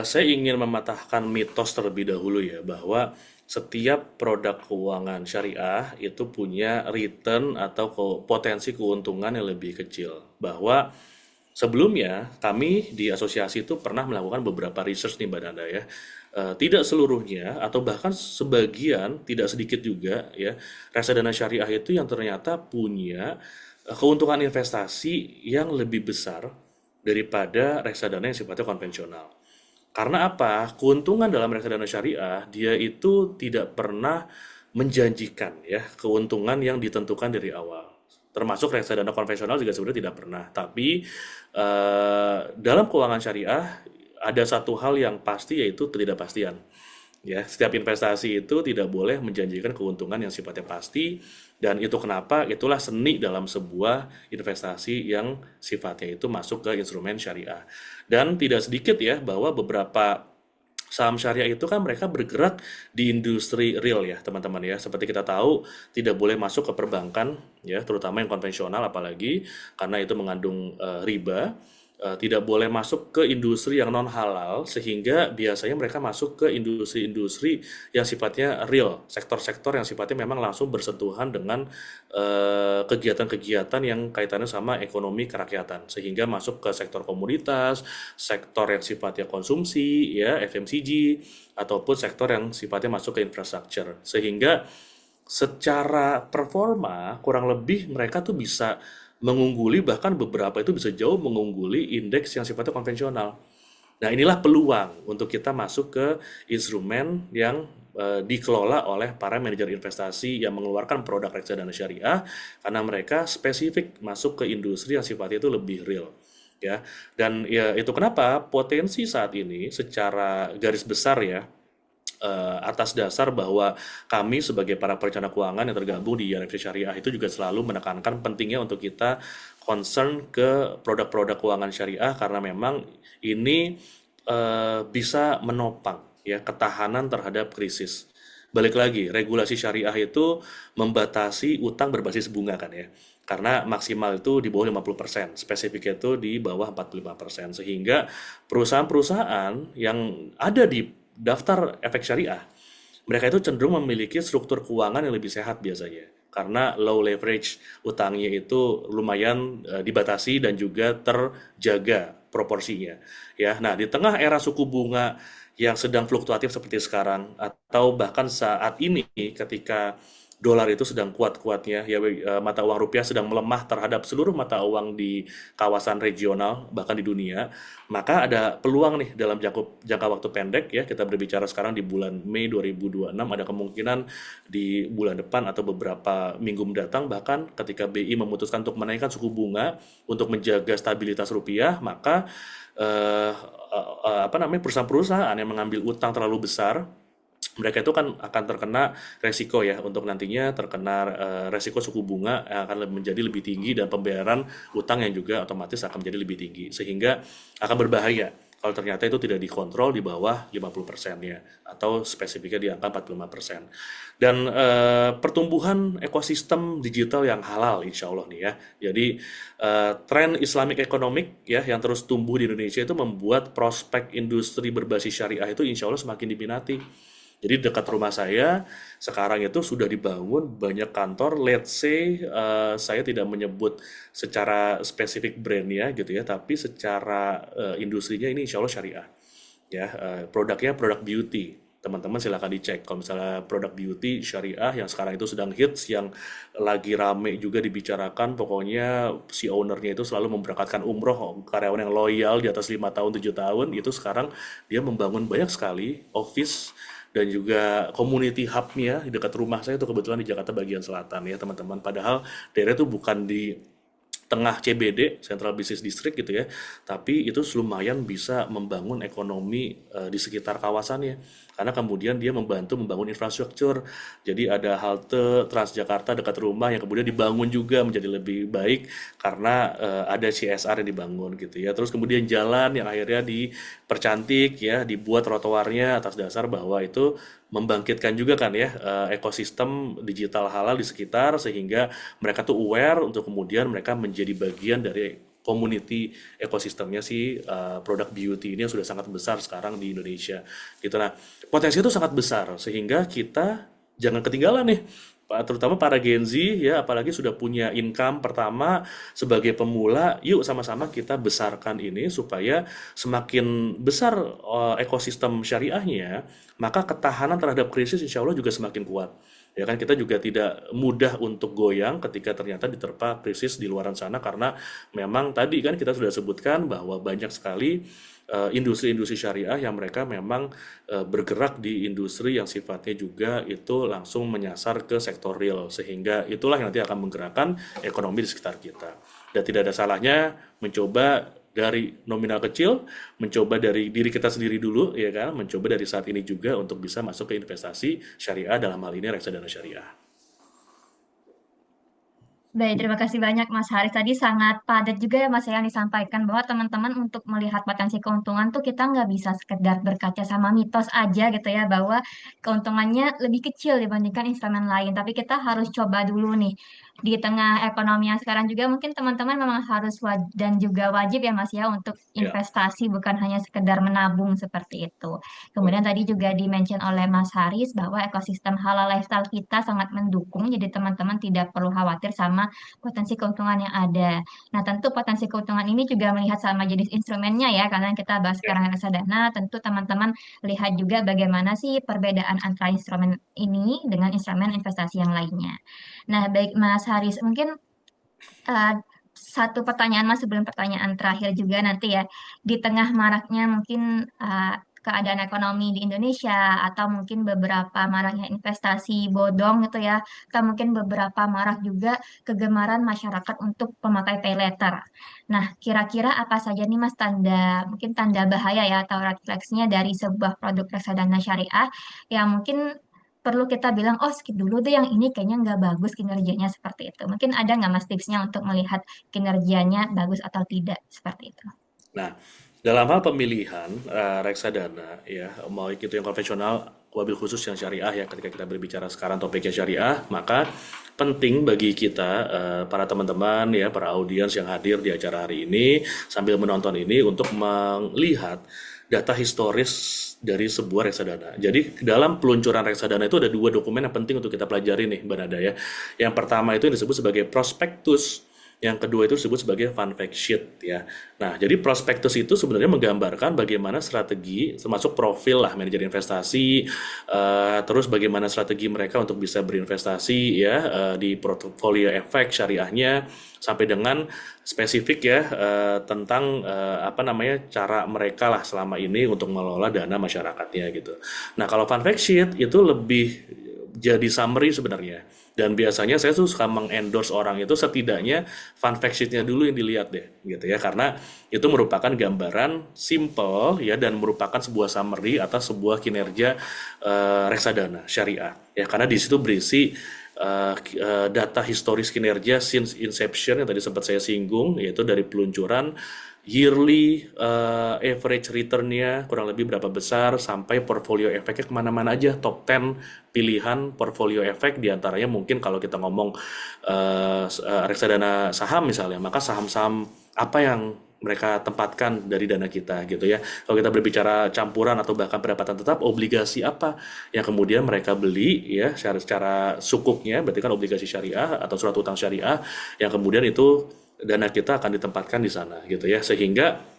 saya ingin mematahkan mitos terlebih dahulu ya bahwa setiap produk keuangan syariah itu punya return atau potensi keuntungan yang lebih kecil. Bahwa sebelumnya kami di asosiasi itu pernah melakukan beberapa research nih Mbak Nanda ya. Tidak seluruhnya atau bahkan sebagian, tidak sedikit juga ya, reksadana syariah itu yang ternyata punya keuntungan investasi yang lebih besar daripada reksadana yang sifatnya konvensional. Karena apa? Keuntungan dalam reksadana syariah dia itu tidak pernah menjanjikan ya keuntungan yang ditentukan dari awal. Termasuk reksadana konvensional juga sebenarnya tidak pernah. Tapi dalam keuangan syariah ada satu hal yang pasti yaitu ketidakpastian. Ya, setiap investasi itu tidak boleh menjanjikan keuntungan yang sifatnya pasti dan itu kenapa itulah seni dalam sebuah investasi yang sifatnya itu masuk ke instrumen syariah. Dan tidak sedikit ya bahwa beberapa saham syariah itu kan mereka bergerak di industri real ya teman-teman ya. Seperti kita tahu tidak boleh masuk ke perbankan ya, terutama yang konvensional apalagi karena itu mengandung riba. Tidak boleh masuk ke industri yang non halal sehingga biasanya mereka masuk ke industri-industri yang sifatnya real, sektor-sektor yang sifatnya memang langsung bersentuhan dengan kegiatan-kegiatan yang kaitannya sama ekonomi kerakyatan sehingga masuk ke sektor komoditas, sektor yang sifatnya konsumsi ya FMCG ataupun sektor yang sifatnya masuk ke infrastruktur sehingga secara performa kurang lebih mereka tuh bisa mengungguli bahkan beberapa itu bisa jauh mengungguli indeks yang sifatnya konvensional. Nah, inilah peluang untuk kita masuk ke instrumen yang dikelola oleh para manajer investasi yang mengeluarkan produk reksadana syariah karena mereka spesifik masuk ke industri yang sifatnya itu lebih real ya. Dan ya itu kenapa potensi saat ini secara garis besar ya atas dasar bahwa kami sebagai para perencana keuangan yang tergabung di YNFC Syariah itu juga selalu menekankan pentingnya untuk kita concern ke produk-produk keuangan syariah karena memang ini bisa menopang ya ketahanan terhadap krisis. Balik lagi, regulasi syariah itu membatasi utang berbasis bunga kan ya. Karena maksimal itu di bawah 50%, spesifiknya itu di bawah 45%. Sehingga perusahaan-perusahaan yang ada di daftar efek syariah, mereka itu cenderung memiliki struktur keuangan yang lebih sehat biasanya. Karena low leverage utangnya itu lumayan dibatasi dan juga terjaga proporsinya. Ya, nah di tengah era suku bunga yang sedang fluktuatif seperti sekarang atau bahkan saat ini ketika dolar itu sedang kuat-kuatnya ya mata uang rupiah sedang melemah terhadap seluruh mata uang di kawasan regional bahkan di dunia, maka ada peluang nih dalam jangka waktu pendek ya kita berbicara sekarang di bulan Mei 2026 ada kemungkinan di bulan depan atau beberapa minggu mendatang bahkan ketika BI memutuskan untuk menaikkan suku bunga untuk menjaga stabilitas rupiah maka apa namanya perusahaan-perusahaan yang mengambil utang terlalu besar mereka itu kan akan terkena resiko ya untuk nantinya terkena resiko suku bunga yang akan menjadi lebih tinggi dan pembayaran utang yang juga otomatis akan menjadi lebih tinggi sehingga akan berbahaya kalau ternyata itu tidak dikontrol di bawah 50%-nya atau spesifiknya di angka 45%. Dan pertumbuhan ekosistem digital yang halal insya Allah nih ya. Jadi tren Islamic economic ya yang terus tumbuh di Indonesia itu membuat prospek industri berbasis syariah itu insya Allah semakin diminati. Jadi dekat rumah saya sekarang itu sudah dibangun banyak kantor. Let's say saya tidak menyebut secara spesifik brandnya gitu ya, tapi secara industrinya ini insya Allah syariah. Ya, produknya produk beauty. Teman-teman silahkan dicek. Kalau misalnya produk beauty syariah yang sekarang itu sedang hits, yang lagi rame juga dibicarakan, pokoknya si ownernya itu selalu memberangkatkan umroh, karyawan yang loyal di atas 5 tahun, 7 tahun, itu sekarang dia membangun banyak sekali office dan juga community hub-nya di dekat rumah saya itu kebetulan di Jakarta bagian selatan ya teman-teman. Padahal daerah itu bukan di tengah CBD, Central Business District gitu ya, tapi itu lumayan bisa membangun ekonomi di sekitar kawasannya. Karena kemudian dia membantu membangun infrastruktur. Jadi ada halte Transjakarta dekat rumah yang kemudian dibangun juga menjadi lebih baik karena ada CSR yang dibangun gitu ya. Terus kemudian jalan yang akhirnya dipercantik ya, dibuat trotoarnya atas dasar bahwa itu membangkitkan juga kan ya ekosistem digital halal di sekitar sehingga mereka tuh aware untuk kemudian mereka menjadi bagian dari community ekosistemnya si produk beauty ini yang sudah sangat besar sekarang di Indonesia gitu. Nah, potensi itu sangat besar sehingga kita jangan ketinggalan nih terutama para Gen Z ya apalagi sudah punya income pertama sebagai pemula, yuk sama-sama kita besarkan ini supaya semakin besar ekosistem syariahnya, maka ketahanan terhadap krisis insya Allah juga semakin kuat. Ya kan kita juga tidak mudah untuk goyang ketika ternyata diterpa krisis di luaran sana karena memang tadi kan kita sudah sebutkan bahwa banyak sekali industri-industri syariah yang mereka memang bergerak di industri yang sifatnya juga itu langsung menyasar ke sektor real sehingga itulah yang nanti akan menggerakkan ekonomi di sekitar kita. Dan tidak ada salahnya mencoba dari nominal kecil, mencoba dari diri kita sendiri dulu, ya kan, mencoba dari saat ini juga untuk bisa masuk ke investasi syariah dalam hal ini reksadana syariah. Baik, terima kasih banyak Mas Haris. Tadi sangat padat juga ya Mas ya, yang disampaikan bahwa teman-teman untuk melihat potensi keuntungan tuh kita nggak bisa sekedar berkaca sama mitos aja gitu ya, bahwa keuntungannya lebih kecil dibandingkan instrumen lain. Tapi kita harus coba dulu nih. Di tengah ekonomi yang sekarang juga mungkin teman-teman memang harus dan juga wajib ya Mas ya untuk Ya, investasi bukan hanya sekedar menabung seperti itu. Kemudian tadi juga di-mention oleh Mas Haris bahwa ekosistem halal lifestyle kita sangat mendukung, jadi teman-teman tidak perlu khawatir sama potensi keuntungan yang ada. Nah, tentu potensi keuntungan ini juga melihat sama jenis instrumennya ya, karena kita bahas ya. sekarang reksadana, tentu teman-teman lihat juga bagaimana sih perbedaan antara instrumen ini dengan instrumen investasi yang lainnya. Nah, baik Mas Haris, mungkin eh, satu pertanyaan Mas sebelum pertanyaan terakhir juga nanti ya. Di tengah maraknya mungkin keadaan ekonomi di Indonesia atau mungkin beberapa maraknya investasi bodong gitu ya, atau mungkin beberapa marak juga kegemaran masyarakat untuk pemakai pay letter. Nah, kira-kira apa saja nih Mas mungkin tanda bahaya ya atau red flags-nya dari sebuah produk reksadana syariah yang mungkin perlu kita bilang, oh skip dulu deh yang ini kayaknya nggak bagus kinerjanya seperti itu. Mungkin ada nggak mas tipsnya untuk melihat kinerjanya bagus atau tidak seperti itu? Nah, dalam hal pemilihan reksadana ya, mau itu yang konvensional, wabil khusus yang syariah ya, ketika kita berbicara sekarang topiknya syariah, maka penting bagi kita para teman-teman ya, para audiens yang hadir di acara hari ini sambil menonton ini untuk melihat data historis dari sebuah reksadana. Jadi dalam peluncuran reksadana itu ada dua dokumen yang penting untuk kita pelajari nih, Mbak Nada ya. Yang pertama itu yang disebut sebagai prospektus, yang kedua itu disebut sebagai fun fact sheet ya. Nah, jadi prospektus itu sebenarnya menggambarkan bagaimana strategi, termasuk profil lah manajer investasi, terus bagaimana strategi mereka untuk bisa berinvestasi ya di portfolio efek syariahnya, sampai dengan spesifik ya tentang apa namanya cara mereka lah selama ini untuk mengelola dana masyarakatnya gitu. Nah, kalau fun fact sheet itu lebih jadi summary sebenarnya. Dan biasanya saya tuh suka mengendorse orang itu setidaknya fun fact sheet-nya dulu yang dilihat deh gitu ya karena itu merupakan gambaran simple ya dan merupakan sebuah summary atas sebuah kinerja reksadana syariah ya karena di situ berisi data historis kinerja since inception yang tadi sempat saya singgung yaitu dari peluncuran yearly average return-nya kurang lebih berapa besar sampai portfolio efeknya kemana-mana aja top 10 pilihan portfolio efek diantaranya mungkin kalau kita ngomong reksadana saham misalnya maka saham-saham apa yang mereka tempatkan dari dana kita gitu ya. Kalau kita berbicara campuran atau bahkan pendapatan tetap, obligasi apa yang kemudian mereka beli ya secara sukuknya, berarti kan obligasi syariah atau surat utang syariah yang kemudian itu dana kita akan ditempatkan di sana gitu ya. Sehingga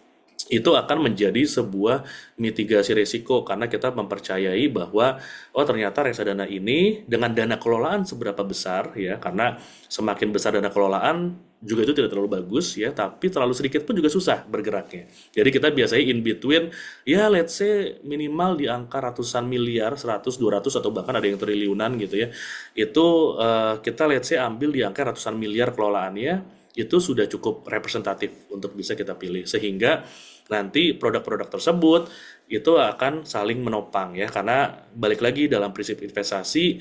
itu akan menjadi sebuah mitigasi risiko karena kita mempercayai bahwa oh ternyata reksadana ini dengan dana kelolaan seberapa besar ya karena semakin besar dana kelolaan juga itu tidak terlalu bagus ya, tapi terlalu sedikit pun juga susah bergeraknya. Jadi kita biasanya in between, ya let's say minimal di angka ratusan miliar, 100, 200 atau bahkan ada yang triliunan gitu ya. Itu kita let's say ambil di angka ratusan miliar kelolaannya, itu sudah cukup representatif untuk bisa kita pilih. Sehingga nanti produk-produk tersebut itu akan saling menopang ya, karena balik lagi dalam prinsip investasi,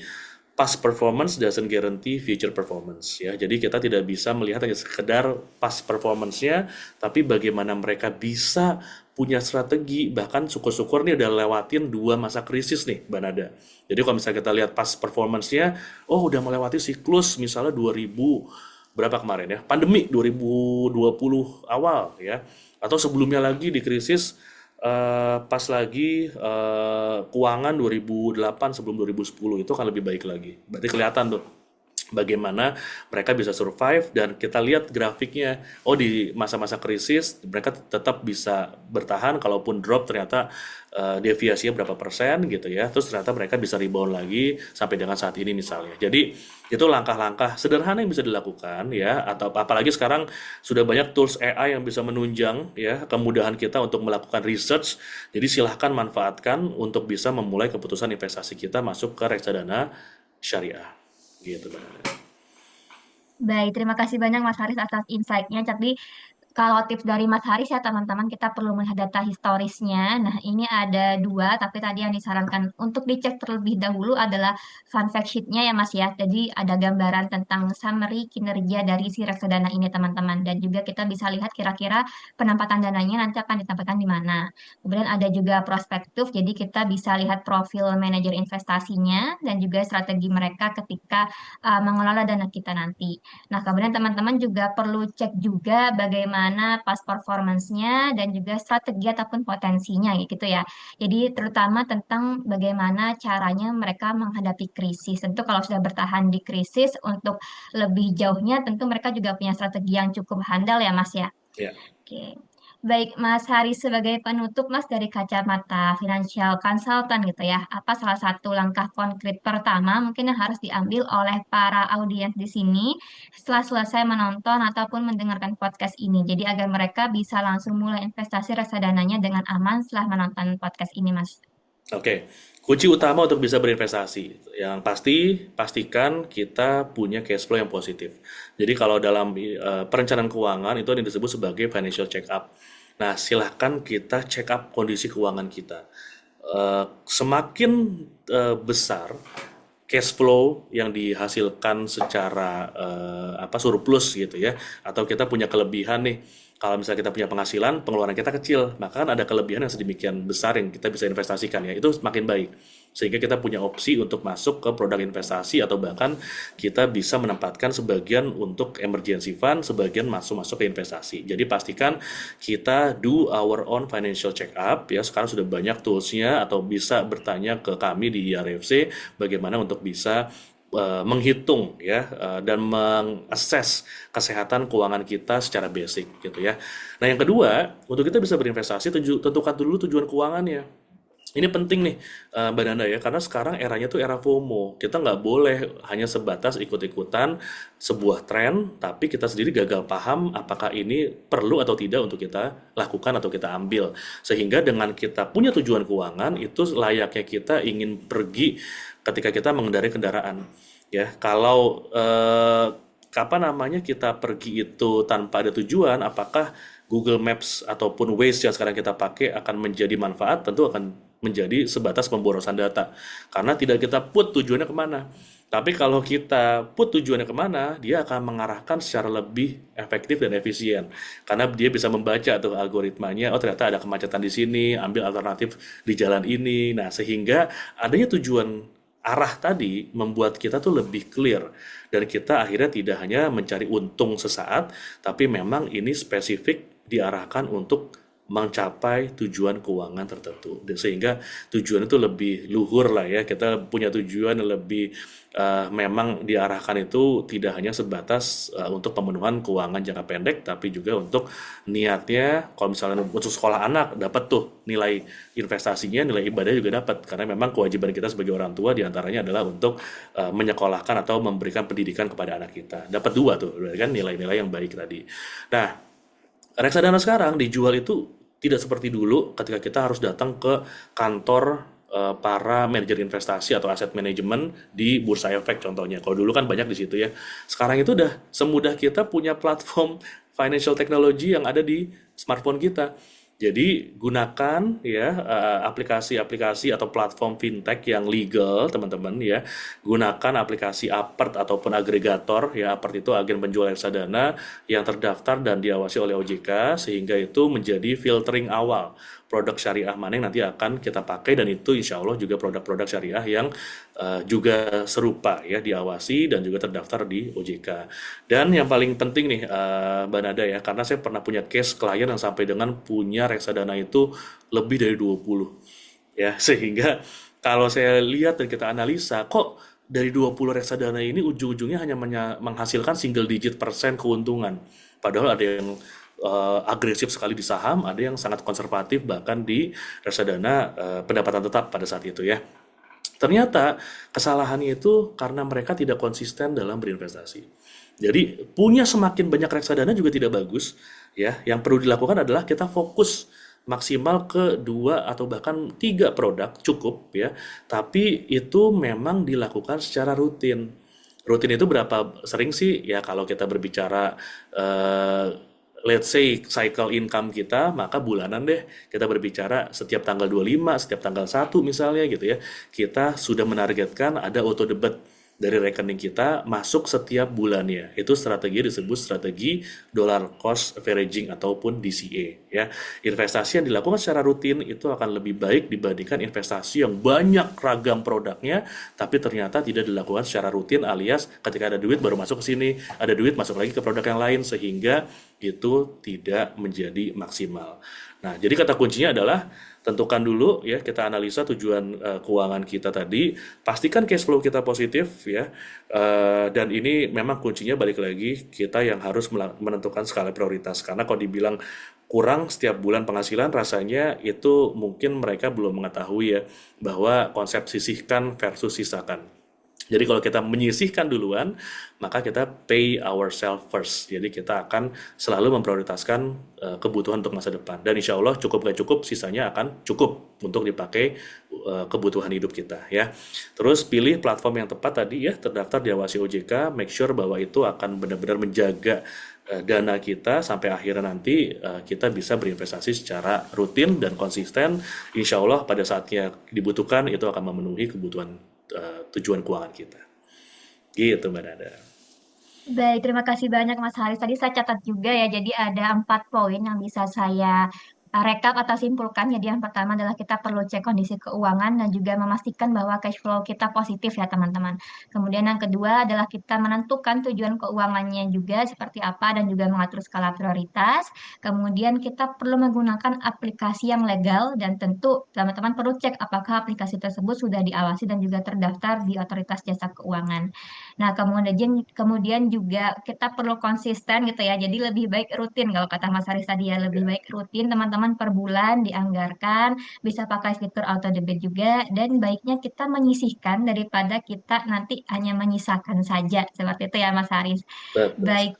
past performance doesn't guarantee future performance ya. Jadi kita tidak bisa melihat hanya sekedar past performance-nya, tapi bagaimana mereka bisa punya strategi, bahkan syukur-syukur nih udah lewatin 2 masa krisis nih, Mbak Nada. Jadi kalau misalnya kita lihat past performance-nya, oh udah melewati siklus misalnya 2000 berapa kemarin ya, pandemi 2020 awal ya, atau sebelumnya lagi di krisis pas lagi keuangan 2008 sebelum 2010 itu akan lebih baik lagi. Berarti kelihatan tuh bagaimana mereka bisa survive, dan kita lihat grafiknya, oh di masa-masa krisis mereka tetap bisa bertahan, kalaupun drop ternyata deviasinya berapa persen gitu ya, terus ternyata mereka bisa rebound lagi sampai dengan saat ini misalnya. Jadi itu langkah-langkah sederhana yang bisa dilakukan ya, atau apalagi sekarang sudah banyak tools AI yang bisa menunjang ya kemudahan kita untuk melakukan research. Jadi silahkan manfaatkan untuk bisa memulai keputusan investasi kita masuk ke reksadana syariah gitu Bang. Baik, terima kasih banyak Mas Haris atas insight-nya. Jadi, kalau tips dari Mas Haris ya teman-teman, kita perlu melihat data historisnya. Nah, ini ada dua, tapi tadi yang disarankan untuk dicek terlebih dahulu adalah fun fact sheet-nya ya Mas ya. Jadi, ada gambaran tentang summary kinerja dari si reksadana ini teman-teman. Dan juga kita bisa lihat kira-kira penempatan dananya nanti akan ditempatkan di mana. Kemudian ada juga prospektif, jadi kita bisa lihat profil manajer investasinya dan juga strategi mereka ketika mengelola dana kita nanti. Nah, kemudian teman-teman juga perlu cek juga bagaimana past performance-nya dan juga strategi ataupun potensinya gitu ya. Jadi terutama tentang bagaimana caranya mereka menghadapi krisis. Tentu kalau sudah bertahan di krisis, untuk lebih jauhnya tentu mereka juga punya strategi yang cukup handal ya Mas ya. Ya. Oke. Baik, Mas Haris, sebagai penutup, Mas, dari kacamata financial consultant gitu ya, apa salah satu langkah konkret pertama mungkin yang harus diambil oleh para audiens di sini setelah selesai menonton ataupun mendengarkan podcast ini, jadi agar mereka bisa langsung mulai investasi reksadananya dengan aman setelah menonton podcast ini, Mas. Oke, kunci utama untuk bisa berinvestasi, yang pasti pastikan kita punya cash flow yang positif. Jadi kalau dalam perencanaan keuangan itu yang disebut sebagai financial check up. Nah, silahkan kita check up kondisi keuangan kita. Semakin besar cash flow yang dihasilkan secara apa surplus gitu ya, atau kita punya kelebihan nih, kalau misalnya kita punya penghasilan, pengeluaran kita kecil, maka kan ada kelebihan yang sedemikian besar yang kita bisa investasikan ya, itu semakin baik. Sehingga kita punya opsi untuk masuk ke produk investasi, atau bahkan kita bisa menempatkan sebagian untuk emergency fund, sebagian masuk-masuk ke investasi. Jadi pastikan kita do our own financial check up ya. Sekarang sudah banyak toolsnya, atau bisa bertanya ke kami di IRFC bagaimana untuk bisa menghitung ya dan mengakses kesehatan keuangan kita secara basic gitu ya. Nah, yang kedua, untuk kita bisa berinvestasi tentukan dulu tujuan keuangannya. Ini penting nih Mbak Nanda ya, karena sekarang eranya tuh era FOMO. Kita nggak boleh hanya sebatas ikut-ikutan sebuah tren, tapi kita sendiri gagal paham apakah ini perlu atau tidak untuk kita lakukan atau kita ambil. Sehingga dengan kita punya tujuan keuangan, itu layaknya kita ingin pergi ketika kita mengendarai kendaraan. Ya, kalau apa namanya kita pergi itu tanpa ada tujuan, apakah Google Maps ataupun Waze yang sekarang kita pakai akan menjadi manfaat? Tentu akan menjadi sebatas pemborosan data, karena tidak kita put tujuannya kemana. Tapi kalau kita put tujuannya kemana, dia akan mengarahkan secara lebih efektif dan efisien, karena dia bisa membaca tuh algoritmanya, oh ternyata ada kemacetan di sini, ambil alternatif di jalan ini. Nah, sehingga adanya tujuan arah tadi membuat kita tuh lebih clear, dan kita akhirnya tidak hanya mencari untung sesaat, tapi memang ini spesifik diarahkan untuk mencapai tujuan keuangan tertentu. Sehingga tujuan itu lebih luhur lah ya. Kita punya tujuan yang lebih memang diarahkan itu tidak hanya sebatas untuk pemenuhan keuangan jangka pendek, tapi juga untuk niatnya kalau misalnya untuk sekolah anak dapat tuh nilai investasinya, nilai ibadah juga dapat. Karena memang kewajiban kita sebagai orang tua diantaranya adalah untuk menyekolahkan atau memberikan pendidikan kepada anak kita. Dapat dua tuh, berarti kan nilai-nilai yang baik tadi. Nah, reksadana sekarang dijual itu tidak seperti dulu ketika kita harus datang ke kantor para manajer investasi atau aset manajemen di Bursa Efek contohnya. Kalau dulu kan banyak di situ ya. Sekarang itu udah semudah kita punya platform financial technology yang ada di smartphone kita. Jadi gunakan ya aplikasi-aplikasi atau platform fintech yang legal teman-teman ya. Gunakan aplikasi Apert ataupun agregator ya. Apert itu agen penjual reksadana yang terdaftar dan diawasi oleh OJK sehingga itu menjadi filtering awal produk syariah mana yang nanti akan kita pakai, dan itu insya Allah juga produk-produk syariah yang juga serupa ya diawasi dan juga terdaftar di OJK. Dan yang paling penting nih Mbak Nada ya, karena saya pernah punya case klien yang sampai dengan punya reksadana itu lebih dari 20 ya, sehingga kalau saya lihat dan kita analisa kok dari 20 reksadana ini ujung-ujungnya hanya menghasilkan single digit persen keuntungan. Padahal ada yang agresif sekali di saham, ada yang sangat konservatif bahkan di reksadana pendapatan tetap pada saat itu ya. Ternyata kesalahannya itu karena mereka tidak konsisten dalam berinvestasi. Jadi punya semakin banyak reksadana juga tidak bagus ya. Yang perlu dilakukan adalah kita fokus maksimal ke dua atau bahkan tiga produk cukup ya. Tapi itu memang dilakukan secara rutin. Rutin itu berapa sering sih? Ya kalau kita berbicara eh, let's say cycle income kita, maka bulanan deh kita berbicara setiap tanggal 25, setiap tanggal 1 misalnya gitu ya. Kita sudah menargetkan ada auto debit dari rekening kita masuk setiap bulannya. Itu strategi disebut strategi dollar cost averaging ataupun DCA ya. Investasi yang dilakukan secara rutin itu akan lebih baik dibandingkan investasi yang banyak ragam produknya tapi ternyata tidak dilakukan secara rutin, alias ketika ada duit baru masuk ke sini, ada duit masuk lagi ke produk yang lain sehingga itu tidak menjadi maksimal. Nah, jadi kata kuncinya adalah tentukan dulu ya, kita analisa tujuan keuangan kita tadi, pastikan cash flow kita positif ya. Dan ini memang kuncinya balik lagi kita yang harus menentukan skala prioritas, karena kalau dibilang kurang setiap bulan penghasilan rasanya itu mungkin mereka belum mengetahui ya bahwa konsep sisihkan versus sisakan. Jadi kalau kita menyisihkan duluan, maka kita pay ourselves first. Jadi kita akan selalu memprioritaskan kebutuhan untuk masa depan. Dan insya Allah cukup gak cukup, sisanya akan cukup untuk dipakai kebutuhan hidup kita ya. Terus pilih platform yang tepat tadi ya, terdaftar diawasi OJK, make sure bahwa itu akan benar-benar menjaga dana kita sampai akhirnya nanti kita bisa berinvestasi secara rutin dan konsisten. Insya Allah pada saatnya dibutuhkan itu akan memenuhi kebutuhan tujuan keuangan kita. Gitu Mbak Nada. Baik, terima kasih banyak Mas Haris. Tadi saya catat juga ya, jadi ada 4 poin yang bisa saya rekap atau simpulkan. Jadi yang pertama adalah kita perlu cek kondisi keuangan dan juga memastikan bahwa cash flow kita positif ya teman-teman. Kemudian yang kedua adalah kita menentukan tujuan keuangannya juga seperti apa dan juga mengatur skala prioritas. Kemudian kita perlu menggunakan aplikasi yang legal dan tentu teman-teman perlu cek apakah aplikasi tersebut sudah diawasi dan juga terdaftar di Otoritas Jasa Keuangan. Nah, kemudian juga kita perlu konsisten gitu ya. Jadi lebih baik rutin kalau kata Mas Haris tadi ya, lebih baik rutin teman-teman per bulan dianggarkan, bisa pakai fitur auto debit juga, dan baiknya kita menyisihkan daripada kita nanti hanya menyisakan saja. Seperti itu ya Mas Haris. Betul. Baik,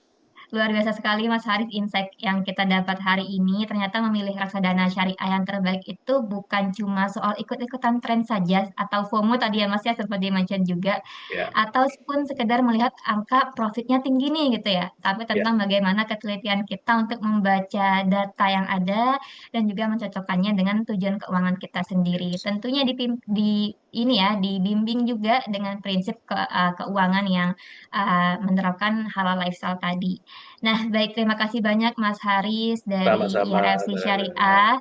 luar biasa sekali Mas Haris insight yang kita dapat hari ini. Ternyata memilih reksadana syariah yang terbaik itu bukan cuma soal ikut-ikutan tren saja atau FOMO tadi ya Mas ya seperti mention juga, Ya, ataupun sekedar melihat angka profitnya tinggi nih gitu ya. Tapi ya, tentang bagaimana ketelitian kita untuk membaca data yang ada dan juga mencocokkannya dengan tujuan keuangan kita sendiri. Tentunya di ini ya dibimbing juga dengan prinsip keuangan yang menerapkan halal lifestyle tadi. Nah, baik terima kasih banyak Mas Haris dari sama-sama IRFC Mbak Nada. Syariah.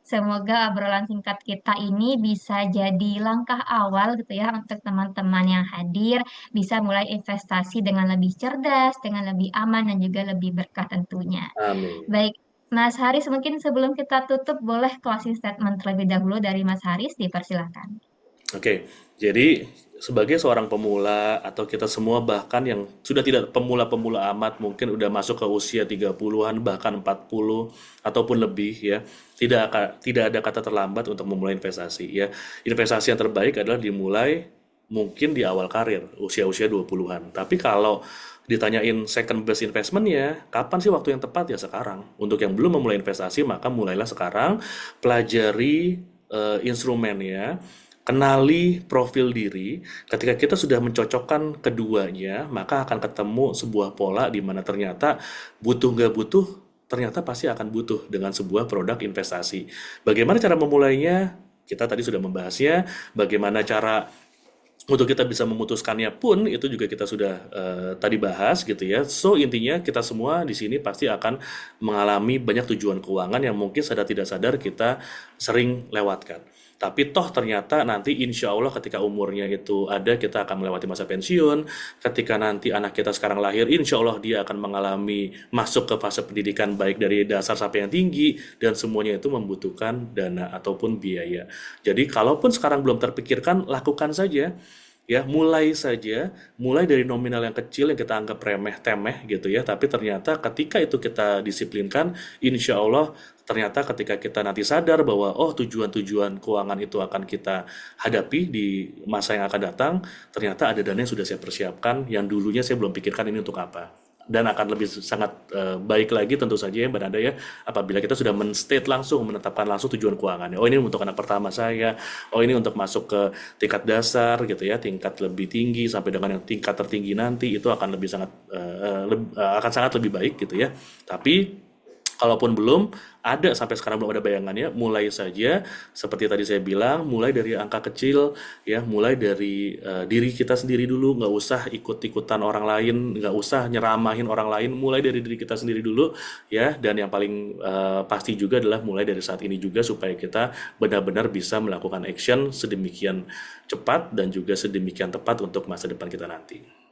Semoga obrolan singkat kita ini bisa jadi langkah awal gitu ya untuk teman-teman yang hadir bisa mulai investasi dengan lebih cerdas, dengan lebih aman dan juga lebih berkah tentunya. Amin. Baik, Mas Haris, mungkin sebelum kita tutup, boleh closing statement terlebih dahulu dari Mas Haris, dipersilakan. Oke, jadi sebagai seorang pemula atau kita semua bahkan yang sudah tidak pemula-pemula amat mungkin udah masuk ke usia 30-an bahkan 40 ataupun lebih ya, tidak ada kata terlambat untuk memulai investasi ya. Investasi yang terbaik adalah dimulai mungkin di awal karir, usia-usia 20-an. Tapi kalau ditanyain second best investment ya, kapan sih waktu yang tepat ya sekarang. Untuk yang belum memulai investasi maka mulailah sekarang, pelajari instrumennya, kenali profil diri. Ketika kita sudah mencocokkan keduanya, maka akan ketemu sebuah pola di mana ternyata butuh nggak butuh, ternyata pasti akan butuh dengan sebuah produk investasi. Bagaimana cara memulainya? Kita tadi sudah membahasnya. Bagaimana cara untuk kita bisa memutuskannya pun itu juga kita sudah tadi bahas gitu ya. So intinya kita semua di sini pasti akan mengalami banyak tujuan keuangan yang mungkin sadar tidak sadar kita sering lewatkan. Tapi toh ternyata nanti insya Allah ketika umurnya itu ada kita akan melewati masa pensiun. Ketika nanti anak kita sekarang lahir, insya Allah dia akan mengalami masuk ke fase pendidikan baik dari dasar sampai yang tinggi dan semuanya itu membutuhkan dana ataupun biaya. Jadi kalaupun sekarang belum terpikirkan, lakukan saja ya, mulai saja, mulai dari nominal yang kecil yang kita anggap remeh temeh gitu ya, tapi ternyata ketika itu kita disiplinkan, insya Allah ternyata ketika kita nanti sadar bahwa oh tujuan-tujuan keuangan itu akan kita hadapi di masa yang akan datang, ternyata ada dana yang sudah saya persiapkan yang dulunya saya belum pikirkan ini untuk apa, dan akan lebih sangat baik lagi tentu saja ya Mbak Nada ya, apabila kita sudah men-state langsung, menetapkan langsung tujuan keuangannya. Oh ini untuk anak pertama saya, oh ini untuk masuk ke tingkat dasar gitu ya, tingkat lebih tinggi sampai dengan yang tingkat tertinggi nanti itu akan lebih sangat akan sangat lebih baik gitu ya. Tapi kalaupun belum ada sampai sekarang belum ada bayangannya, mulai saja seperti tadi saya bilang, mulai dari angka kecil ya, mulai dari diri kita sendiri dulu, nggak usah ikut-ikutan orang lain, nggak usah nyeramahin orang lain, mulai dari diri kita sendiri dulu ya, dan yang paling pasti juga adalah mulai dari saat ini juga supaya kita benar-benar bisa melakukan action sedemikian cepat dan juga sedemikian tepat untuk masa depan kita nanti.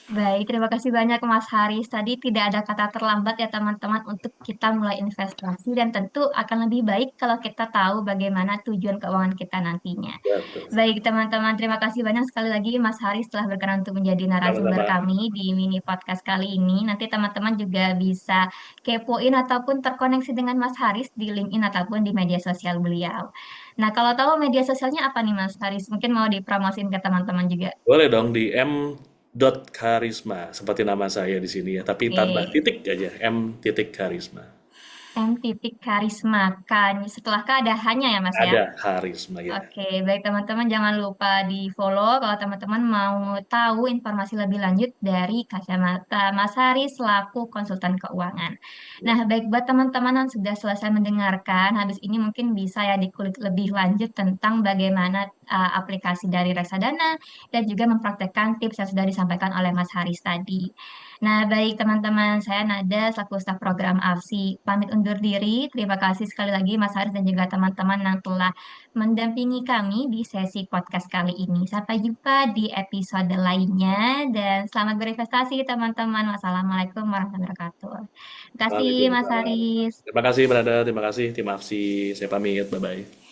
Baik, terima kasih banyak Mas Haris. Tadi tidak ada kata terlambat ya teman-teman untuk kita mulai investasi dan tentu akan lebih baik kalau kita tahu bagaimana tujuan keuangan kita nantinya. Betul. Baik teman-teman, terima kasih banyak sekali lagi Mas Haris telah berkenan untuk menjadi narasumber Sama-sama. kami di mini podcast kali ini. Nanti teman-teman juga bisa kepoin ataupun terkoneksi dengan Mas Haris di LinkedIn ataupun di media sosial beliau. Nah, kalau tahu media sosialnya apa nih Mas Haris? Mungkin mau dipromosin ke teman-teman juga. Boleh dong di m.karisma seperti nama saya di sini ya, tapi tambah Oke. titik aja, m.karisma. M titik karisma kan setelah K ada hanya ya Mas ya. Ada karisma ya. Oke, baik teman-teman jangan lupa di follow kalau teman-teman mau tahu informasi lebih lanjut dari kacamata Mas Haris selaku konsultan keuangan. Nah, baik buat teman-teman yang sudah selesai mendengarkan, habis ini mungkin bisa ya dikulik lebih lanjut tentang bagaimana aplikasi dari reksadana dan juga mempraktekkan tips yang sudah disampaikan oleh Mas Haris tadi. Nah, baik teman-teman, saya Nada selaku staf program AFSI pamit undur diri. Terima kasih sekali lagi Mas Haris dan juga teman-teman yang telah mendampingi kami di sesi podcast kali ini. Sampai jumpa di episode lainnya dan selamat berinvestasi teman-teman. Wassalamualaikum warahmatullahi wabarakatuh. Terima kasih Mas Waalaikumsalam. Haris. Terima kasih Berada, terima kasih tim AFSI. Saya pamit, bye-bye.